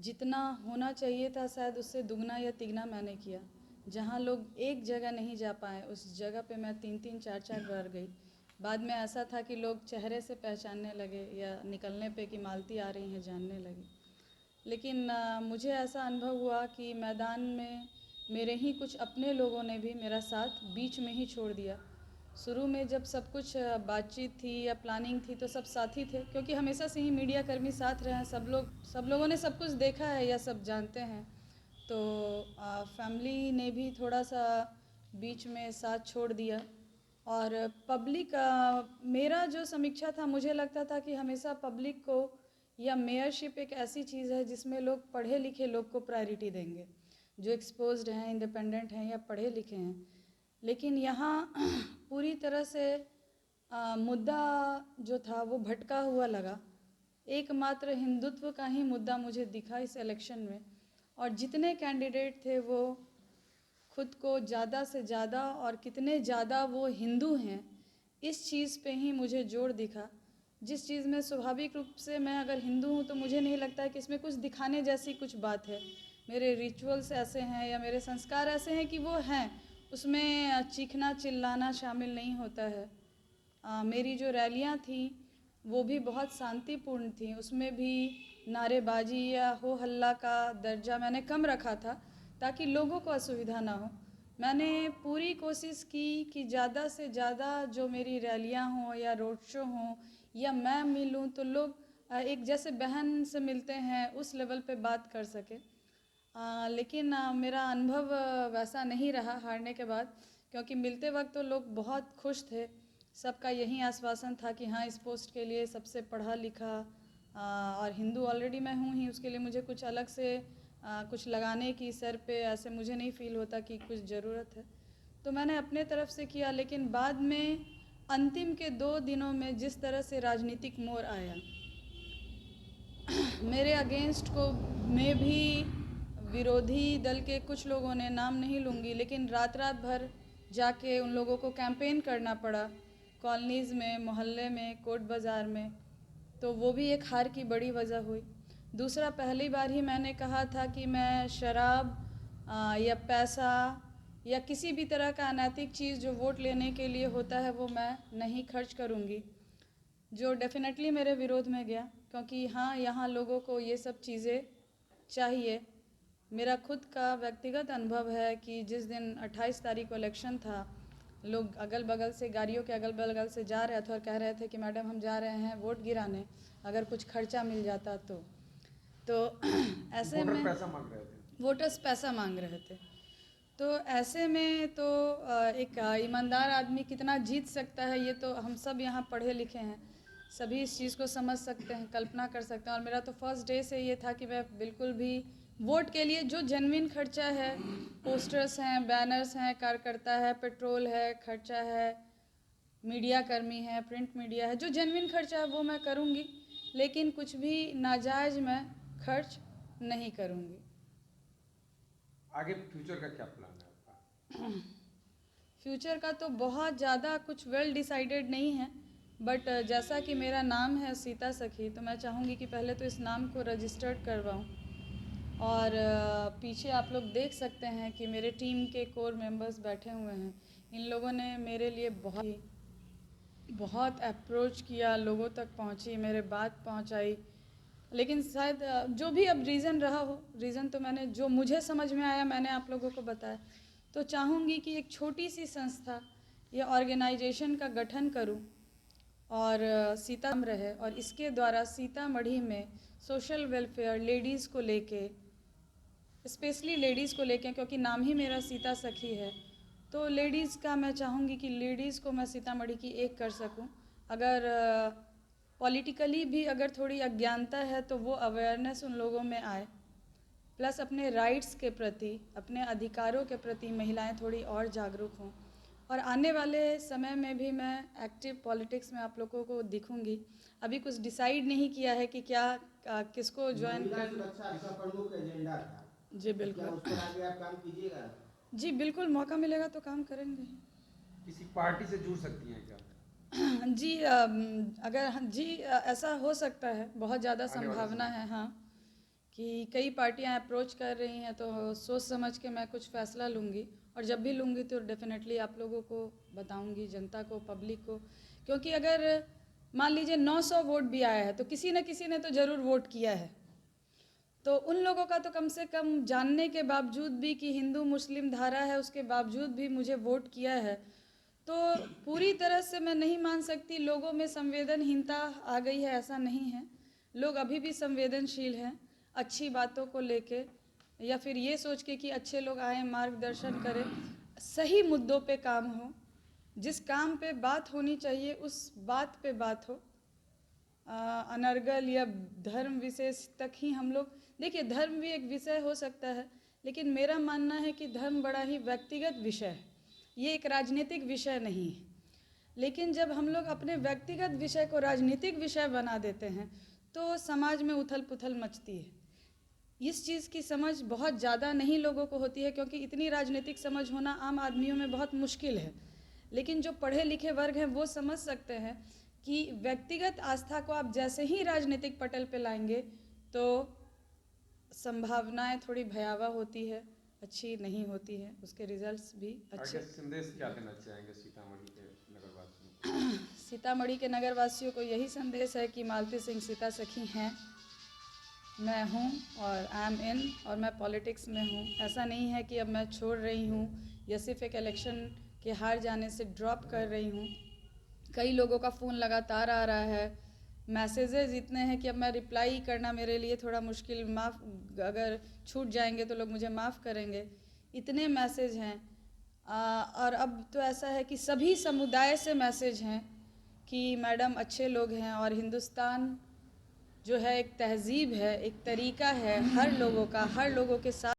जितना होना चाहिए था शायद उससे दुगना या तिगना मैंने किया। जहाँ लोग एक जगह नहीं जा पाए उस जगह पे मैं 3-3 4-4 बार गई। बाद में ऐसा था कि लोग चेहरे से पहचानने लगे या निकलने पे कि मालती आ रही हैं जानने लगे। लेकिन मुझे ऐसा अनुभव हुआ कि मैदान में मेरे ही कुछ अपने लोगों ने भी मेरा साथ बीच में ही छोड़ दिया। शुरू में जब सब कुछ बातचीत थी या प्लानिंग थी तो सब साथी थे, क्योंकि हमेशा से ही मीडिया कर्मी साथ रहे हैं, सब लोगों ने सब कुछ देखा है या सब जानते हैं। तो फैमिली ने भी थोड़ा सा बीच में साथ छोड़ दिया। और पब्लिक, मेरा जो समीक्षा था, मुझे लगता था कि हमेशा पब्लिक को या मेयरशिप एक ऐसी चीज़ है जिसमें लोग पढ़े लिखे लोग को प्रायोरिटी देंगे, जो एक्सपोज्ड हैं, इंडिपेंडेंट हैं या पढ़े लिखे हैं। लेकिन यहाँ पूरी तरह से मुद्दा जो था वो भटका हुआ लगा। एकमात्र हिंदुत्व का ही मुद्दा मुझे दिखा इस इलेक्शन में, और जितने कैंडिडेट थे वो खुद को ज़्यादा से ज़्यादा और कितने ज़्यादा वो हिंदू हैं, इस चीज़ पे ही मुझे जोर दिखा। जिस चीज़ में स्वाभाविक रूप से मैं अगर हिंदू हूँ तो मुझे नहीं लगता है कि इसमें कुछ दिखाने जैसी कुछ बात है। मेरे रिचुअल्स ऐसे हैं या मेरे संस्कार ऐसे हैं कि वो हैं, उसमें चीखना चिल्लाना शामिल नहीं होता है। मेरी जो रैलियाँ थीं वो भी बहुत शांतिपूर्ण थीं, उसमें भी नारेबाजी या हो हल्ला का दर्जा मैंने कम रखा था ताकि लोगों को असुविधा ना हो। मैंने पूरी कोशिश की कि ज़्यादा से ज़्यादा जो मेरी रैलियाँ हों या रोड शो हों या मैं मिलूं तो लोग एक जैसे बहन से मिलते हैं उस लेवल पे बात कर सके। लेकिन मेरा अनुभव वैसा नहीं रहा हारने के बाद, क्योंकि मिलते वक्त तो लोग बहुत खुश थे। सबका यही आश्वासन था कि हाँ, इस पोस्ट के लिए सबसे पढ़ा लिखा और हिंदू ऑलरेडी मैं हूँ ही, उसके लिए मुझे कुछ अलग से कुछ लगाने की सर पे ऐसे मुझे नहीं फील होता कि कुछ ज़रूरत है। तो मैंने अपने तरफ से किया, लेकिन बाद में अंतिम के 2 दिनों में जिस तरह से राजनीतिक मोड़ आया मेरे अगेंस्ट को में भी विरोधी दल के कुछ लोगों ने, नाम नहीं लूँगी, लेकिन रात रात भर जाके उन लोगों को कैंपेन करना पड़ा कॉलोनीज़ में, मोहल्ले में, कोट बाज़ार में। तो वो भी एक हार की बड़ी वजह हुई। दूसरा, पहली बार ही मैंने कहा था कि मैं शराब या पैसा या किसी भी तरह का अनैतिक चीज़ जो वोट लेने के लिए होता है वो मैं नहीं खर्च करूँगी, जो डेफिनेटली मेरे विरोध में गया, क्योंकि हाँ, यहाँ लोगों को ये सब चीज़ें चाहिए। मेरा खुद का व्यक्तिगत अनुभव है कि जिस दिन 28 तारीख को इलेक्शन था, लोग अगल बगल से, गाड़ियों के अगल बगल से जा रहे थे और कह रहे थे कि मैडम हम जा रहे हैं वोट गिराने, अगर कुछ खर्चा मिल जाता तो ऐसे में पैसा मांग रहे थे, वोटर्स पैसा मांग रहे थे। तो ऐसे में तो एक ईमानदार आदमी कितना जीत सकता है, ये तो हम सब यहाँ पढ़े लिखे हैं, सभी इस चीज़ को समझ सकते हैं, कल्पना कर सकते हैं। और मेरा तो फर्स्ट डे से ये था कि मैं बिल्कुल भी वोट के लिए जो जेन्युइन खर्चा है, पोस्टर्स हैं, बैनर्स हैं, कार्यकर्ता है, पेट्रोल है, खर्चा है, मीडिया कर्मी है, प्रिंट मीडिया है, जो जेन्युइन खर्चा है वो मैं करूँगी, लेकिन कुछ भी नाजायज़ मैं खर्च नहीं करूँगी। आगे फ्यूचर का क्या प्लान है आपका? फ्यूचर का तो बहुत ज़्यादा कुछ वेल डिसाइडेड नहीं है, बट जैसा कि मेरा नाम है सीता सखी, तो मैं चाहूँगी कि पहले तो इस नाम को रजिस्टर्ड करवाऊँ। और पीछे आप लोग देख सकते हैं कि मेरे टीम के कोर मेंबर्स बैठे हुए हैं। इन लोगों ने मेरे लिए बहुत अप्रोच किया, लोगों तक पहुंची, मेरे बात पहुंचाई। लेकिन शायद जो भी अब रीज़न रहा हो, रीज़न तो मैंने, जो मुझे समझ में आया मैंने आप लोगों को बताया। तो चाहूँगी कि एक छोटी सी संस्था या ऑर्गेनाइजेशन का गठन करूँ और सीता रहे, और इसके द्वारा सीतामढ़ी में सोशल वेलफेयर, लेडीज़ को लेके, स्पेशली लेडीज़ को लेके, क्योंकि नाम ही मेरा सीता सखी है, तो लेडीज़ का मैं चाहूँगी कि लेडीज़ को मैं सीतामढ़ी की एक कर सकूँ। अगर पॉलिटिकली भी अगर थोड़ी अज्ञानता है तो वो अवेयरनेस उन लोगों में आए, प्लस अपने राइट्स के प्रति, अपने अधिकारों के प्रति महिलाएं थोड़ी और जागरूक हों। और आने वाले समय में भी मैं एक्टिव पॉलिटिक्स में आप लोगों को दिखूंगी। अभी कुछ डिसाइड नहीं किया है कि क्या किसको ज्वाइन करना। सुरक्षा आपका प्रमुख एजेंडा था, जी तो क्या बिल्कुल। उस पर आगे आप काम कीजिएगा? जी बिल्कुल, मौका मिलेगा तो काम करेंगे। किसी पार्टी से जुड़ सकती हैं क्या जी अगर जी ऐसा हो सकता है, बहुत ज़्यादा आने वाले संभावना समय है, में? हाँ। कि कई पार्टियां अप्रोच कर रही हैं, तो सोच समझ के मैं कुछ फ़ैसला लूँगी, और जब भी लूँगी तो डेफिनेटली आप लोगों को बताऊँगी, जनता को, पब्लिक को। क्योंकि अगर मान लीजिए 900 वोट भी आया है तो किसी न किसी ने तो ज़रूर वोट किया है, तो उन लोगों का तो कम से कम जानने के बावजूद भी कि हिंदू मुस्लिम धारा है, उसके बावजूद भी मुझे वोट किया है। तो पूरी तरह से मैं नहीं मान सकती लोगों में संवेदनहीनता आ गई है, ऐसा नहीं है। लोग अभी भी संवेदनशील हैं अच्छी बातों को लेके, या फिर ये सोच के कि अच्छे लोग आए, मार्गदर्शन करें, सही मुद्दों पे काम हो, जिस काम पे बात होनी चाहिए उस बात पे बात हो। अनर्गल या धर्म विशेष तक ही हम लोग, देखिए धर्म भी एक विषय हो सकता है, लेकिन मेरा मानना है कि धर्म बड़ा ही व्यक्तिगत विषय है, ये एक राजनीतिक विषय नहीं है। लेकिन जब हम लोग अपने व्यक्तिगत विषय को राजनीतिक विषय बना देते हैं तो समाज में उथल पुथल मचती है। इस चीज़ की समझ बहुत ज़्यादा नहीं लोगों को होती है, क्योंकि इतनी राजनीतिक समझ होना आम आदमियों में बहुत मुश्किल है। लेकिन जो पढ़े लिखे वर्ग हैं वो समझ सकते हैं कि व्यक्तिगत आस्था को आप जैसे ही राजनीतिक पटल पे लाएंगे तो संभावनाएं थोड़ी भयावह होती है, अच्छी नहीं होती है, उसके रिजल्ट्स भी अच्छे। आगे संदेश क्या देना चाहेंगे सीतामढ़ी के नगरवासियों को? सीतामढ़ी के नगरवासियों को यही संदेश है कि मालती सिंह सीता सखी हैं, मैं हूँ और आई एम इन, और मैं पॉलिटिक्स में हूँ। ऐसा नहीं है कि अब मैं छोड़ रही हूँ या सिर्फ एक इलेक्शन के हार जाने से ड्रॉप कर रही हूँ। कई लोगों का फ़ोन लगातार आ रहा है, मैसेजेस इतने हैं कि अब मैं रिप्लाई करना मेरे लिए थोड़ा मुश्किल, अगर छूट जाएंगे तो लोग मुझे माफ़ करेंगे, इतने मैसेज हैं। और अब तो ऐसा है कि सभी समुदाय से मैसेज हैं कि मैडम अच्छे लोग हैं, और हिंदुस्तान जो है एक तहज़ीब है, एक तरीका है हर लोगों का, हर लोगों के साथ